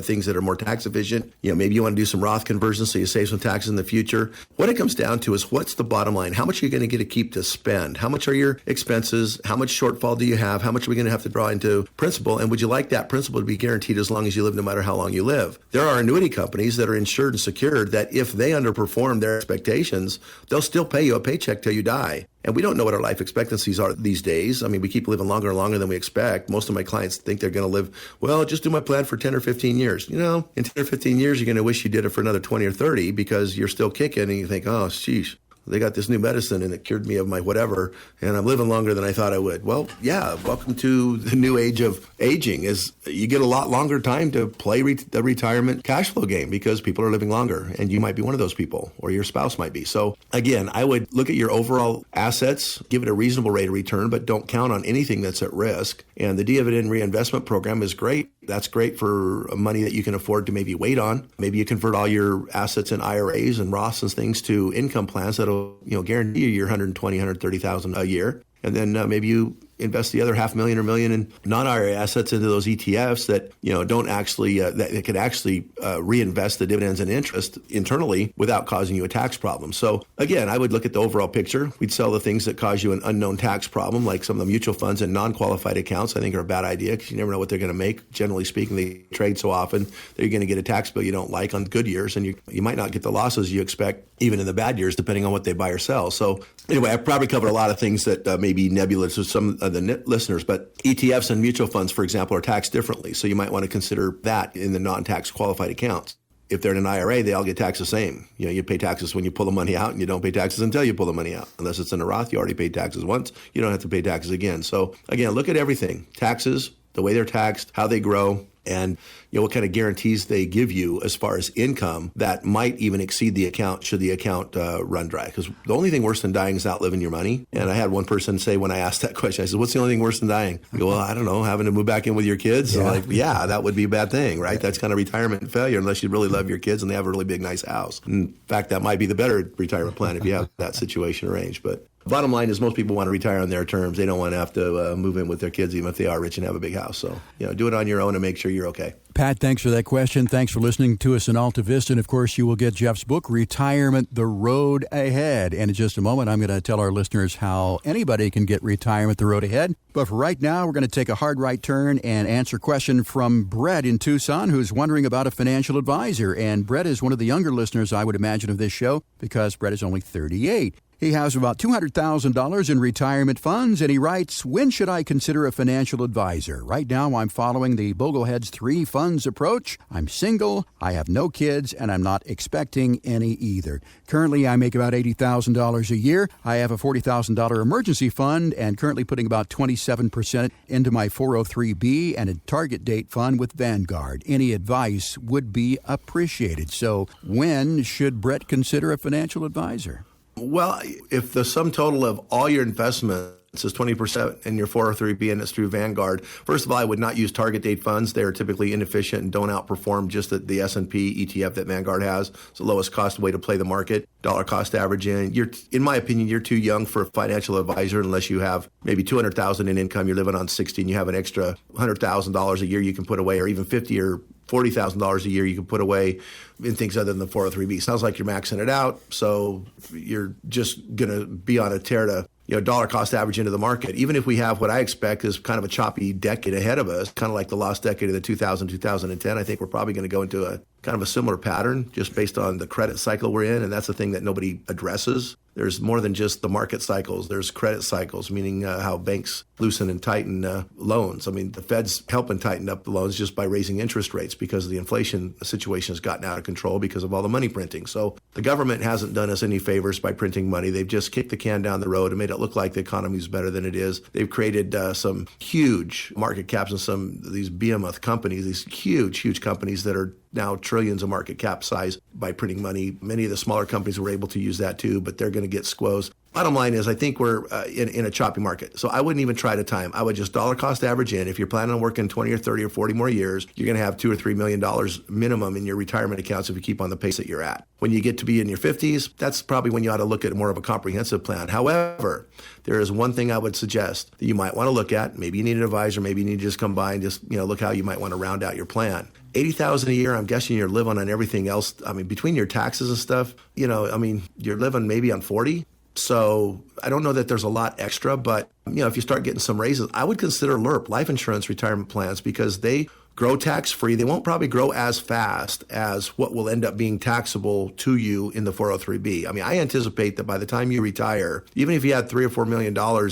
things that are more tax efficient. Maybe you want to do some Roth conversions so you save some taxes in the future. What it comes down to is what's the bottom line? How much are you going to get to keep to spend? How much are your expenses? How much shortfall do you have? How much are we going to have to draw into principal? And would you like that principal to be guaranteed as long as you live, no matter how long you live? There are annuity companies that are insured and secured that if they underperform their expectations, they'll still pay you a paycheck till you die. And we don't know what our life expectancies are these days. I mean, we keep living longer and longer than we expect. Most of my clients think they're going to live, well, just do my plan for 10 or 15 years. In 10 or 15 years, you're going to wish you did it for another 20 or 30 because you're still kicking and you think, oh, sheesh, they got this new medicine and it cured me of my whatever, and I'm living longer than I thought I would. Well, yeah, welcome to the new age of aging. Is you get a lot longer time to play the retirement cash flow game because people are living longer, and you might be one of those people, or your spouse might be. So again, I would look at your overall assets, give it a reasonable rate of return, but don't count on anything that's at risk. And the dividend reinvestment program is great. That's great for money that you can afford to maybe wait on. Maybe you convert all your assets in IRAs and Roths and things to income plans that'll guarantee you your $120,000, $130,000 a year. And then maybe you invest the other $500,000 or $1 million in non-IRA assets into those ETFs that don't actually that could actually reinvest the dividends and interest internally without causing you a tax problem. So again, I would look at the overall picture. We'd sell the things that cause you an unknown tax problem, like some of the mutual funds and non-qualified accounts. I think are a bad idea because you never know what they're going to make. Generally speaking, they trade so often that you're going to get a tax bill you don't like on good years, and you might not get the losses you expect even in the bad years, depending on what they buy or sell. So anyway, I've probably covered a lot of things that may be nebulous with some listeners, but ETFs and mutual funds, for example, are taxed differently. So you might want to consider that in the non-tax qualified accounts. If they're in an IRA, they all get taxed the same. You pay taxes when you pull the money out, and you don't pay taxes until you pull the money out. Unless it's in a Roth, you already paid taxes once. You don't have to pay taxes again. So again, look at everything. Taxes, the way they're taxed, how they grow, and what kind of guarantees they give you as far as income that might even exceed the account should the account run dry. Because the only thing worse than dying is outliving your money. And I had one person say when I asked that question, I said, what's the only thing worse than dying? I go, well, I don't know, having to move back in with your kids. Yeah. Like, yeah, that would be a bad thing, right? That's kind of retirement failure unless you really love your kids and they have a really big, nice house. In fact, that might be the better retirement plan if you have that situation arranged. But bottom line is most people want to retire on their terms. They don't want to have to move in with their kids, even if they are rich and have a big house. So, do it on your own and make sure you're okay. Pat, thanks for that question. Thanks for listening to us in Alta Vista. And, of course, you will get Jeff's book, Retirement, The Road Ahead. And in just a moment, I'm going to tell our listeners how anybody can get retirement, the road ahead. But for right now, we're going to take a hard right turn and answer a question from Brett in Tucson, who's wondering about a financial advisor. And Brett is one of the younger listeners, I would imagine, of this show, because Brett is only 38. He has about $200,000 in retirement funds, and he writes, when should I consider a financial advisor? Right now, I'm following the Bogleheads 3 funds approach. I'm single, I have no kids, and I'm not expecting any either. Currently, I make about $80,000 a year. I have a $40,000 emergency fund and currently putting about 27% into my 403B and a target date fund with Vanguard. Any advice would be appreciated. So when should Brett consider a financial advisor? Well, if the sum total of all your investments is 20% in your 403B and it's through Vanguard, first of all, I would not use target date funds. They are typically inefficient and don't outperform just the S&P ETF that Vanguard has. It's the lowest cost way to play the market, dollar cost average in. In my opinion, you're too young for a financial advisor unless you have maybe $200,000 in income. You're living on 60 and you have an extra $100,000 a year you can put away, or even $50,000 or $40,000 a year you can put away in things other than the 403B. Sounds like you're maxing it out, so you're just going to be on a tear to dollar cost average into the market. Even if we have what I expect is kind of a choppy decade ahead of us, kind of like the lost decade of the 2010, I think we're probably going to go into a kind of a similar pattern just based on the credit cycle we're in, and that's the thing that nobody addresses. There's more than just the market cycles. There's credit cycles, meaning how banks loosen and tighten loans. I mean, the Fed's helping tighten up the loans just by raising interest rates because the inflation situation has gotten out of control because of all the money printing. So the government hasn't done us any favors by printing money. They've just kicked the can down the road and made it look like the economy is better than it is. They've created some huge market caps and some of these behemoth companies, these huge companies that are now trillions of market cap size by printing money. Many of the smaller companies were able to use that too, but they're going to get squoze. Bottom line is I think we're in a choppy market. So I wouldn't even try to time. I would just dollar cost average in. If you're planning on working 20 or 30 or 40 more years, you're going to have $2 or $3 million minimum in your retirement accounts if you keep on the pace that you're at. When you get to be in your 50s, that's probably when you ought to look at more of a comprehensive plan. However, there is one thing I would suggest that you might want to look at. Maybe you need an advisor. Maybe you need to just come by and just look how you might want to round out your plan. $80,000 a year, I'm guessing you're living on everything else. I mean, between your taxes and stuff, you're living maybe on 40. So I don't know that there's a lot extra, but if you start getting some raises, I would consider LIRP, life insurance retirement plans, because they grow tax-free. They won't probably grow as fast as what will end up being taxable to you in the 403B. I mean, I anticipate that by the time you retire, even if you had $3 or $4 million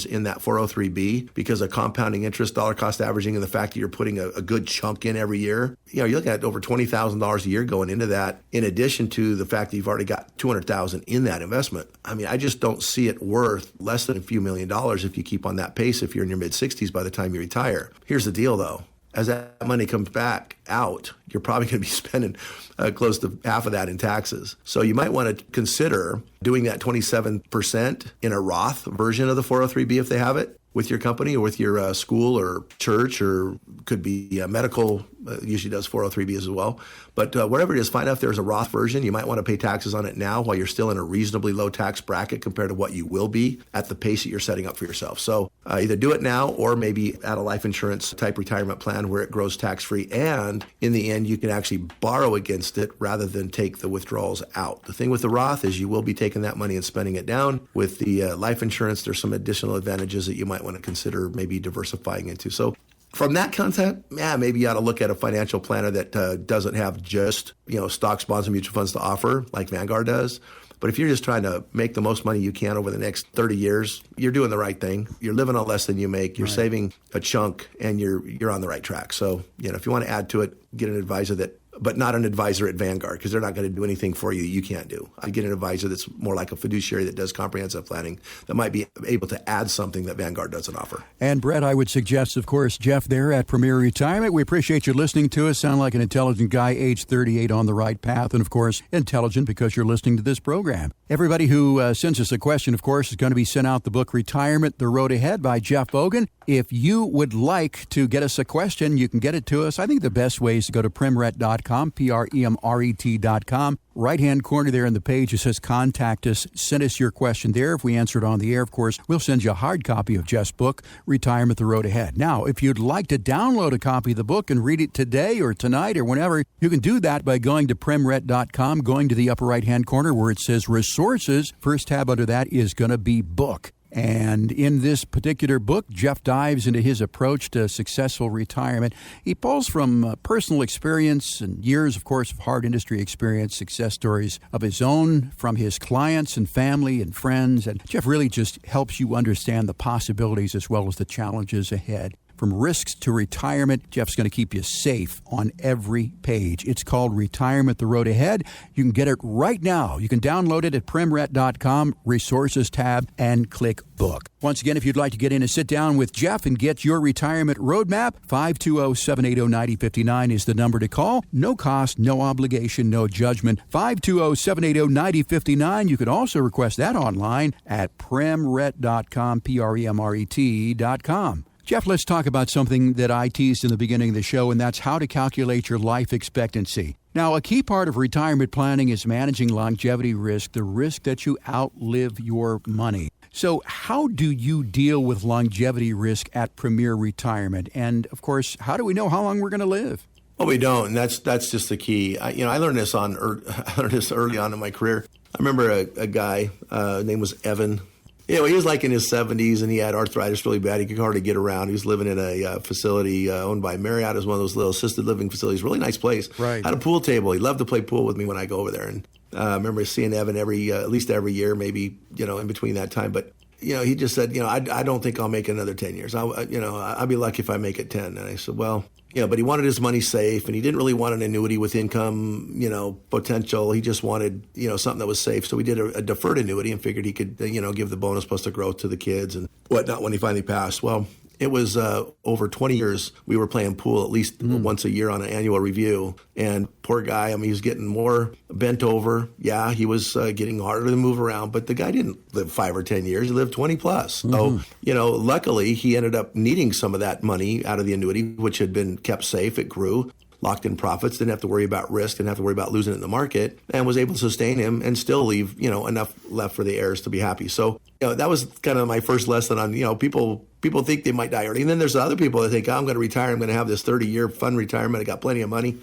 in that 403B, because of compounding interest, dollar cost averaging, and the fact that you're putting a good chunk in every year, you're looking at over $20,000 a year going into that, in addition to the fact that you've already got $200,000 in that investment. I mean, I just don't see it worth less than a few $1 million if you keep on that pace if you're in your mid-60s by the time you retire. Here's the deal, though. As that money comes back out, you're probably going to be spending close to half of that in taxes. So you might want to consider doing that 27% in a Roth version of the 403B if they have it with your company or with your school or church, or could be medical, usually does 403B as well. But whatever it is, find out if there's a Roth version. You might want to pay taxes on it now while you're still in a reasonably low tax bracket compared to what you will be at the pace that you're setting up for yourself. So either do it now or maybe add a life insurance type retirement plan where it grows tax-free. And in the end, you can actually borrow against it rather than take the withdrawals out. The thing with the Roth is you will be taking that money and spending it down. With the life insurance, there's some additional advantages that you might want to consider maybe diversifying into. So from that content, maybe you ought to look at a financial planner that doesn't have just, stocks, bonds, and mutual funds to offer like Vanguard does. But if you're just trying to make the most money you can over the next 30 years, you're doing the right thing. You're living on less than you make. You're saving a chunk, and you're on the right track. So, if you want to add to it, get an advisor but not an advisor at Vanguard, because they're not going to do anything for you that you can't do. I get an advisor that's more like a fiduciary that does comprehensive planning that might be able to add something that Vanguard doesn't offer. And Brett, I would suggest, of course, Jeff there at Premier Retirement. We appreciate you listening to us. Sound like an intelligent guy, age 38, on the right path. And, of course, intelligent because you're listening to this program. Everybody who sends us a question, of course, is going to be sent out the book Retirement, The Road Ahead by Jeff Bogan. If you would like to get us a question, you can get it to us. I think the best way is to go to premret.com, PREMRET.com. Right-hand corner there in the page, it says Contact Us. Send us your question there. If we answer it on the air, of course, we'll send you a hard copy of Jeff's book, Retirement, The Road Ahead. Now, if you'd like to download a copy of the book and read it today or tonight or whenever, you can do that by going to premret.com, going to the upper right-hand corner where it says Resources. First tab under that is going to be Book. And in this particular book, Jeff dives into his approach to successful retirement. He pulls from personal experience and years, of course, of hard industry experience, success stories of his own from his clients and family and friends. And Jeff really just helps you understand the possibilities as well as the challenges ahead. From risks to retirement, Jeff's going to keep you safe on every page. It's called Retirement, The Road Ahead. You can get it right now. You can download it at premret.com, Resources tab, and click Book. Once again, if you'd like to get in and sit down with Jeff and get your retirement roadmap, 520-780-9059 is the number to call. No cost, no obligation, no judgment. 520-780-9059. You can also request that online at premret.com, PREMRET.com. Jeff, let's talk about something that I teased in the beginning of the show, and that's how to calculate your life expectancy. Now, a key part of retirement planning is managing longevity risk, the risk that you outlive your money. So how do you deal with longevity risk at Premier Retirement? And, of course, how do we know how long we're going to live? Well, we don't, and that's just the key. I learned this early on in my career. I remember a guy, name was Evan. He was like in his 70s, and he had arthritis really bad. He could hardly get around. He was living in a facility owned by Marriott. It was one of those little assisted living facilities. Really nice place. Right. Had a pool table. He loved to play pool with me when I go over there. And I remember seeing Evan at least every year, maybe in between that time. But he just said, I don't think I'll make another 10 years. I'll be lucky if I make it 10. And I said, well. But he wanted his money safe, and he didn't really want an annuity with income, potential. He just wanted, something that was safe. So we did a deferred annuity and figured he could, give the bonus plus the growth to the kids and whatnot when he finally passed. Well, it was over 20 years we were playing pool at least once a year on an annual review. And poor guy, he was getting more bent over. Yeah, he was getting harder to move around, but the guy didn't live 5 or 10 years. He lived 20 plus. So, luckily he ended up needing some of that money out of the annuity, which had been kept safe. It grew. Locked in profits, didn't have to worry about risk, didn't have to worry about losing it in the market, and was able to sustain him and still leave, enough left for the heirs to be happy. So, that was kind of my first lesson on, people think they might die early. And then there's other people that think, I'm going to retire. I'm going to have this 30-year fun retirement. I got plenty of money.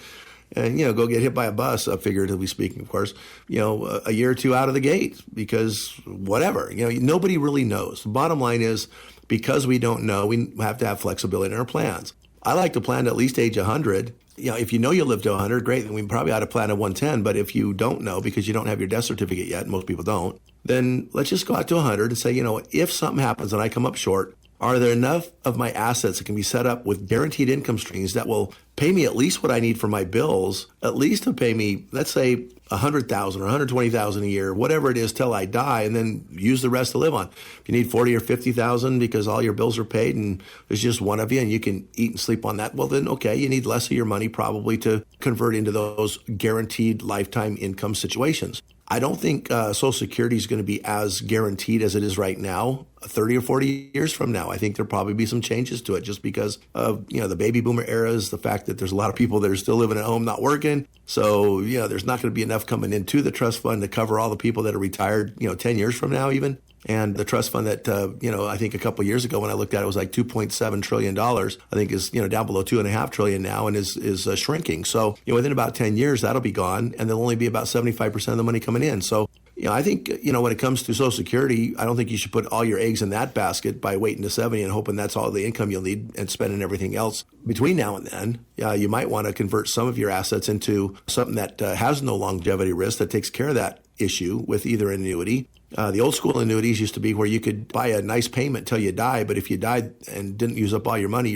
And, go get hit by a bus, figuratively speaking, of course, a year or two out of the gate because whatever, nobody really knows. The bottom line is because we don't know, we have to have flexibility in our plans. I like to plan to at least age 100. If you know you'll live to 100, great, then we probably ought to plan at 110. But if you don't know because you don't have your death certificate yet, and most people don't, then let's just go out to 100 and say, if something happens and I come up short, are there enough of my assets that can be set up with guaranteed income streams that will pay me at least what I need for my bills, at least to pay me, let's say, $100,000 or $120,000 a year, whatever it is till I die, and then use the rest to live on. If you need $40,000 or $50,000 because all your bills are paid and there's just one of you and you can eat and sleep on that, well then, okay, you need less of your money probably to convert into those guaranteed lifetime income situations. I don't think Social Security is going to be as guaranteed as it is right now 30 or 40 years from now. I think there'll probably be some changes to it just because of, the baby boomer eras, the fact that there's a lot of people that are still living at home, not working. So, there's not going to be enough coming into the trust fund to cover all the people that are retired, 10 years from now even. And the trust fund that, I think a couple of years ago when I looked at it was like $2.7 trillion, I think is, down below $2.5 trillion now and is shrinking. So, within about 10 years, that'll be gone and there'll only be about 75% of the money coming in. So, I think, when it comes to Social Security, I don't think you should put all your eggs in that basket by waiting to 70 and hoping that's all the income you'll need and spending everything else between now and then. You might want to convert some of your assets into something that has no longevity risk, that takes care of that issue with either annuity. The old school annuities used to be where you could buy a nice payment till you die, but if you died and didn't use up all your money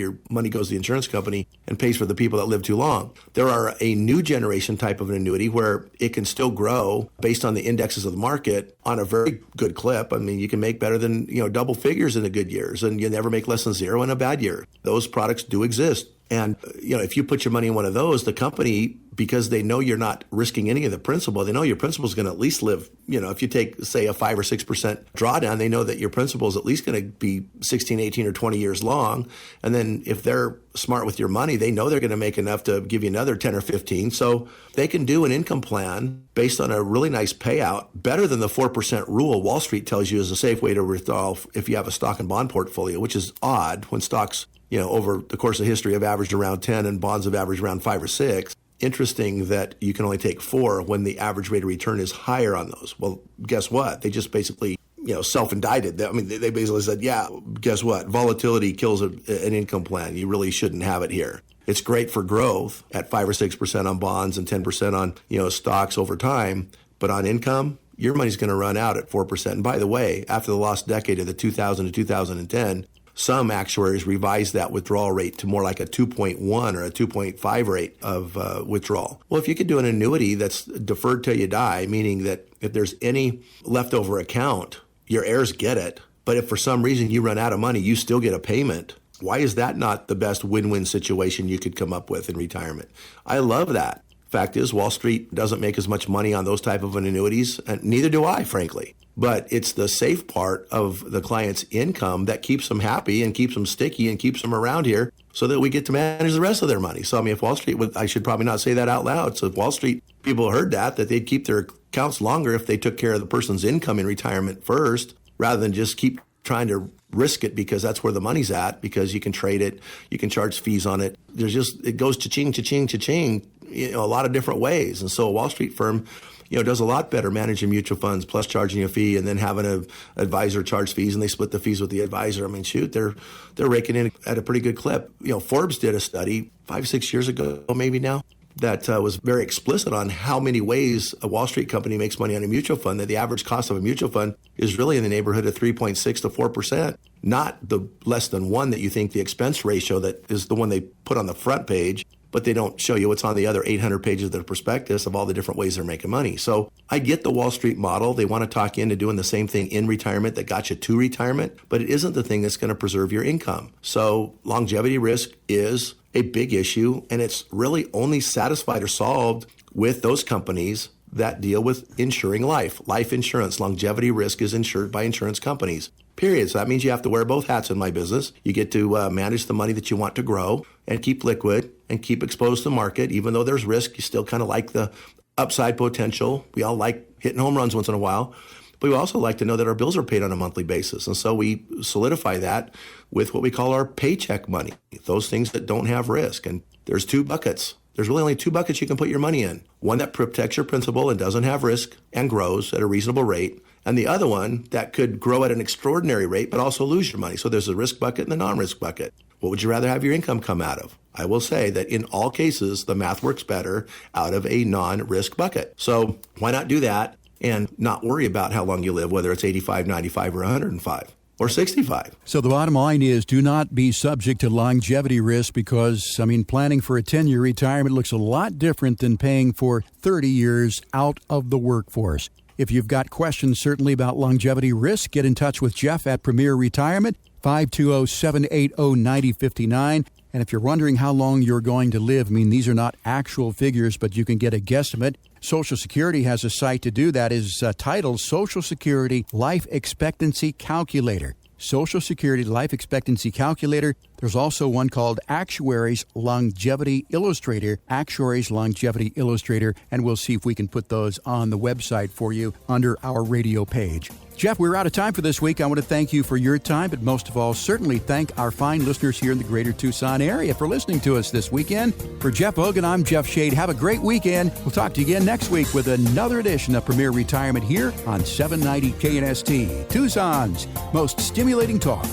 goes to the insurance company and pays for the people that live too long. There are a new generation type of an annuity where it can still grow based on the indexes of the market on a very good clip. I mean, you can make better than, double figures in the good years, and you never make less than zero in a bad year. Those products do exist. And, if you put your money in one of those, the company, because they know you're not risking any of the principal, they know your principal is going to at least live, if you take, say, a 5 or 6% drawdown, they know that your principal is at least going to be 16, 18, or 20 years long. And then if they're smart with your money, they know they're going to make enough to give you another 10 or 15. So they can do an income plan based on a really nice payout, better than the 4% rule Wall Street tells you is a safe way to withdraw if you have a stock and bond portfolio, which is odd when stocks over the course of history have averaged around 10 and bonds have averaged around 5 or 6. Interesting that you can only take 4 when the average rate of return is higher on those. Well, guess what? They just basically, self-indicted. I mean, they basically said, yeah, guess what? Volatility kills an income plan. You really shouldn't have it here. It's great for growth at 5 or 6% on bonds and 10% on, stocks over time. But on income, your money's going to run out at 4%. And by the way, after the lost decade of the 2000 to 2010, some actuaries revised that withdrawal rate to more like a 2.1 or a 2.5 rate of withdrawal. Well, if you could do an annuity that's deferred till you die, meaning that if there's any leftover account, your heirs get it. But if for some reason you run out of money, you still get a payment. Why is that not the best win-win situation you could come up with in retirement? I love that. Fact is, Wall Street doesn't make as much money on those type of annuities, and neither do I, frankly. But it's the safe part of the client's income that keeps them happy and keeps them sticky and keeps them around here so that we get to manage the rest of their money. So, I mean, if Wall Street would, I should probably not say that out loud. So if Wall Street people heard that they'd keep their accounts longer if they took care of the person's income in retirement first, rather than just keep trying to risk it because that's where the money's at, because you can trade it, you can charge fees on it. It goes cha-ching, cha-ching, cha-ching, a lot of different ways. And so a Wall Street firm, does a lot better managing mutual funds plus charging a fee and then having an advisor charge fees, and they split the fees with the advisor. I mean, shoot, they're raking in at a pretty good clip. Forbes did a study 5-6 years ago, maybe now, that was very explicit on how many ways a Wall Street company makes money on a mutual fund, that the average cost of a mutual fund is really in the neighborhood of 3.6 to 4%, not the less than 1 that you think the expense ratio that is the one they put on the front page, but they don't show you what's on the other 800 pages of the prospectus of all the different ways they're making money. So I get the Wall Street model. They want to talk you into doing the same thing in retirement that got you to retirement, but it isn't the thing that's going to preserve your income. So longevity risk is a big issue, and it's really only satisfied or solved with those companies that deal with insuring life. Life insurance, longevity risk is insured by insurance companies, period. So that means you have to wear both hats in my business. You get to manage the money that you want to grow and keep liquid and keep exposed to the market. Even though there's risk, you still kind of like the upside potential. We all like hitting home runs once in a while. But we also like to know that our bills are paid on a monthly basis. And so we solidify that with what we call our paycheck money, those things that don't have risk. And there's 2 buckets. There's really only 2 buckets you can put your money in. One that protects your principal and doesn't have risk and grows at a reasonable rate. And the other one that could grow at an extraordinary rate, but also lose your money. So there's a risk bucket and the non-risk bucket. What would you rather have your income come out of? I will say that in all cases, the math works better out of a non-risk bucket. So why not do that and not worry about how long you live, whether it's 85, 95, or 105. Or 65. So the bottom line is, do not be subject to longevity risk because, planning for a 10-year retirement looks a lot different than paying for 30 years out of the workforce. If you've got questions certainly about longevity risk, get in touch with Jeff at Premier Retirement, 520-780-9059. And if you're wondering how long you're going to live, these are not actual figures, but you can get a guesstimate. Social Security has a site to do that, is titled Social Security Life Expectancy Calculator. Social Security Life Expectancy Calculator. There's also one called Actuaries Longevity Illustrator, Actuaries Longevity Illustrator, and we'll see if we can put those on the website for you under our radio page. Jeff, we're out of time for this week. I want to thank you for your time, but most of all, certainly thank our fine listeners here in the greater Tucson area for listening to us this weekend. For Jeff Hogan, I'm Jeff Shade. Have a great weekend. We'll talk to you again next week with another edition of Premier Retirement here on 790 KNST, Tucson's most stimulating talk.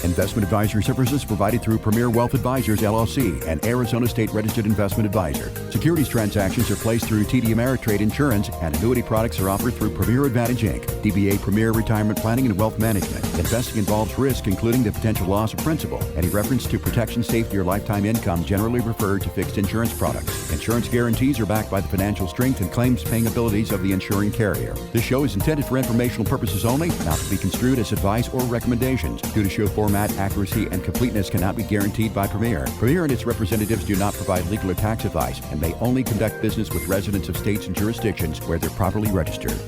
Investment advisory services provided through Premier Wealth Advisors, LLC, and Arizona State Registered Investment Advisor. Securities transactions are placed through TD Ameritrade Insurance, and annuity products are offered through Premier Advantage Inc., DBA Premier Retirement Planning and Wealth Management. Investing involves risk, including the potential loss of principal. Any reference to protection, safety, or lifetime income generally refer to fixed insurance products. Insurance guarantees are backed by the financial strength and claims-paying abilities of the insuring carrier. This show is intended for informational purposes only, not to be construed as advice or recommendations. Due to show format, accuracy, and completeness cannot be guaranteed by Premier. Premier and its representatives do not provide legal or tax advice and may only conduct business with residents of states and jurisdictions where they're properly registered.